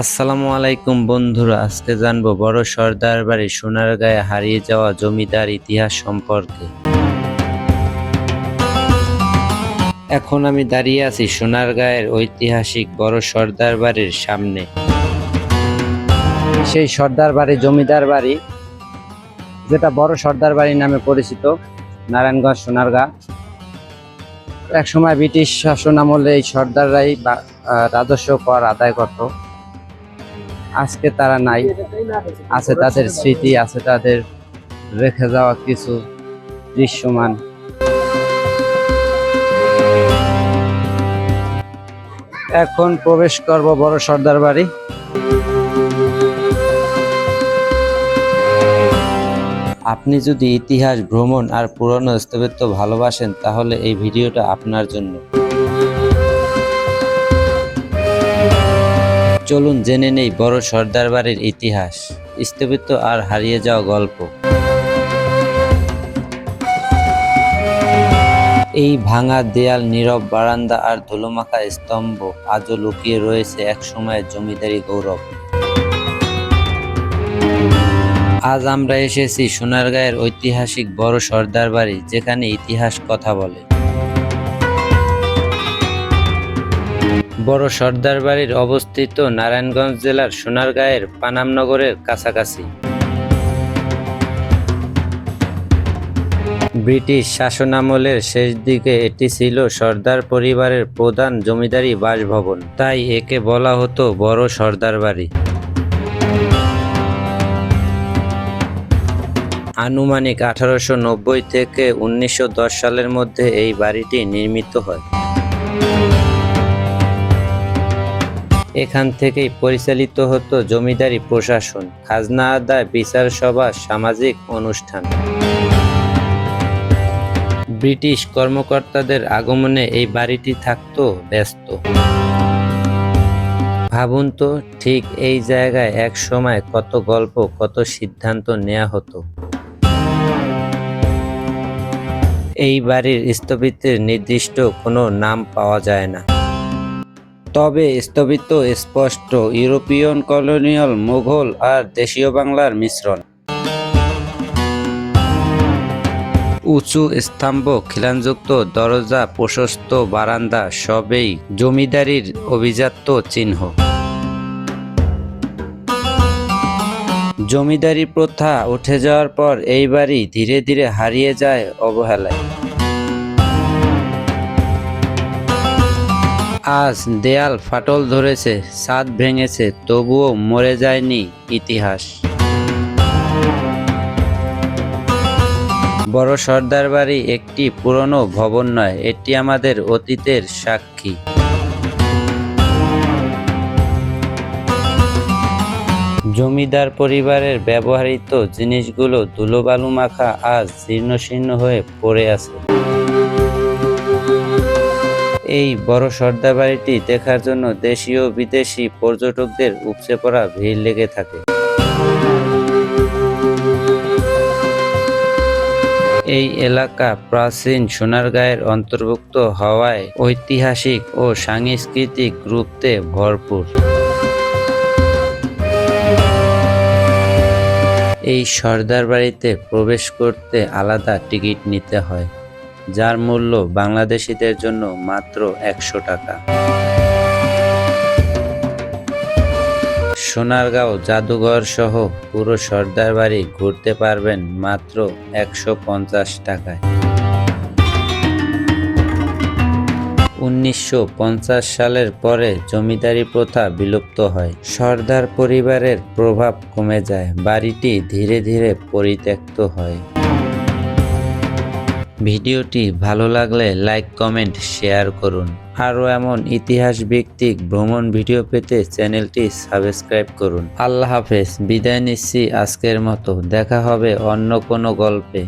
আসসালামু আলাইকুম বন্ধুরা, আজকে জানবো বড় সর্দার বাড়ি সোনারগাঁয়ে হারিয়ে যাওয়া জমিদার ইতিহাস সম্পর্কে। এখন আমি দাঁড়িয়ে আছি সোনারগাঁয়ের ঐতিহাসিক বড় সর্দার বাড়ির সামনে। সেই সর্দার বাড়ি জমিদার বাড়ি, যেটা বড় সর্দার বাড়ি নামে পরিচিত, নারায়ণগঞ্জ সোনারগাঁ। একসময় ব্রিটিশ শাসন আমলে এই সর্দাররাই রাজস্ব কর আদায় করত। আজকে তারা নাই, আছে তাদের স্মৃতি, আছে তাদের রেখে যাওয়া কিছু দৃশ্যমান। এখন প্রবেশ করব বড় সর্দার বাড়ি। আপনি যদি ইতিহাস, ভ্রমণ আর পুরনো স্থাপত্য ভালোবাসেন, তাহলে এই ভিডিওটা আপনার জন্য। চলুন জেনে নেই বড় সর্দার বাড়ির ইতিহাস, স্থাপত্য আর হারিয়ে যাওয়া গল্প। এই ভাঙা দেয়াল, নীরব বারান্দা আর ধুলোমাখা স্তম্ভ আজও লুকিয়ে রয়েছে এক সময়ের জমিদারি গৌরব। আজ আমরা এসেছি সোনারগাঁয়ের ঐতিহাসিক বড় সর্দার বাড়ি, যেখানে ইতিহাস কথা বলে। বড় সর্দার বাড়ির অবস্থিত নারায়ণগঞ্জ জেলার সোনারগাঁয়ের পানামনগরের কাছাকাছি। ব্রিটিশ শাসনামলের শেষ দিকে এটি ছিল সর্দার পরিবারের প্রধান জমিদারি বাসভবন, তাই একে বলা হতো বড় সর্দার বাড়ি। আনুমানিক 1890 থেকে 1910 সালের মধ্যে এই বাড়িটি নির্মিত হয়। এখান থেকেই পরিচালিত হতো জমিদারি প্রশাসন, খাজনা আদায়, বিচার সভা, সামাজিক অনুষ্ঠান। ব্রিটিশ কর্মকর্তাদের আগমনে এই বাড়িটি থাকতো ব্যস্ত। ভাবুন তো, ঠিক এই জায়গায় এক সময় কত গল্প, কত সিদ্ধান্ত নেওয়া হতো। এই বাড়ির স্থপতির নির্দিষ্ট কোনো নাম পাওয়া যায় না, তবে স্থপতি স্পষ্ট ইউরোপিয়ান, কলোনিয়াল, মুঘল আর দেশীয় বাংলার মিশ্রণ। উঁচু স্তম্ভ, খিলানযুক্ত দরজা, প্রশস্ত বারান্দা সবই জমিদারির অভিজাত্য চিহ্ন। জমিদারি প্রথা উঠে যাওয়ার পর এই বাড়ি ধীরে ধীরে হারিয়ে যায় অবহেলায়। আজ দেয়াল ফাটল ধরেছে, ছাদ ভেঙেছে, তবুও মরে যায়নি ইতিহাস। বড় সর্দার বাড়ি একটি পুরনো ভবন নয়, এটি আমাদের অতীতের সাক্ষী। জমিদার পরিবারের ব্যবহৃত জিনিসগুলো ধুলোবালু মাখা, আজ জীর্ণশীর্ণ হয়ে পড়ে আছে। এই বড় সর্দার বাড়িটি দেখার জন্য দেশি ও বিদেশি পর্যটকদের উপচে পড়া ভিড় লেগে থাকে। এই এলাকা প্রাচীন সোনারগাঁয়ের অন্তর্ভুক্ত হওয়ায় ঐতিহাসিক ও সাংস্কৃতিক গুরুত্বে ভরপুর। এই সর্দার বাড়িতে প্রবেশ করতে আলাদা টিকিট নিতে হয়, যার মূল্য বাংলাদেশিদের জন্য মাত্র 100 টাকা। সোনারগাঁও জাদুঘর সহ পুরো সর্দার বাড়ি ঘুরতে পারবেন মাত্র 150 টাকায়। 1950 সালের পরে জমিদারি প্রথা বিলুপ্ত হয়, সর্দার পরিবারের প্রভাব কমে যায়, বাড়িটি ধীরে ধীরে পরিত্যক্ত হয়। ভিডিওটি ভালো লাগলে লাইক, কমেন্ট, শেয়ার করুন। আরও এমন ইতিহাস ভিত্তিক ভ্রমণ ভিডিও পেতে চ্যানেলটি সাবস্ক্রাইব করুন। আল্লাহ হাফেজ, বিদায় নিচ্ছি আজকের মতো। দেখা হবে অন্য কোনো গল্পে।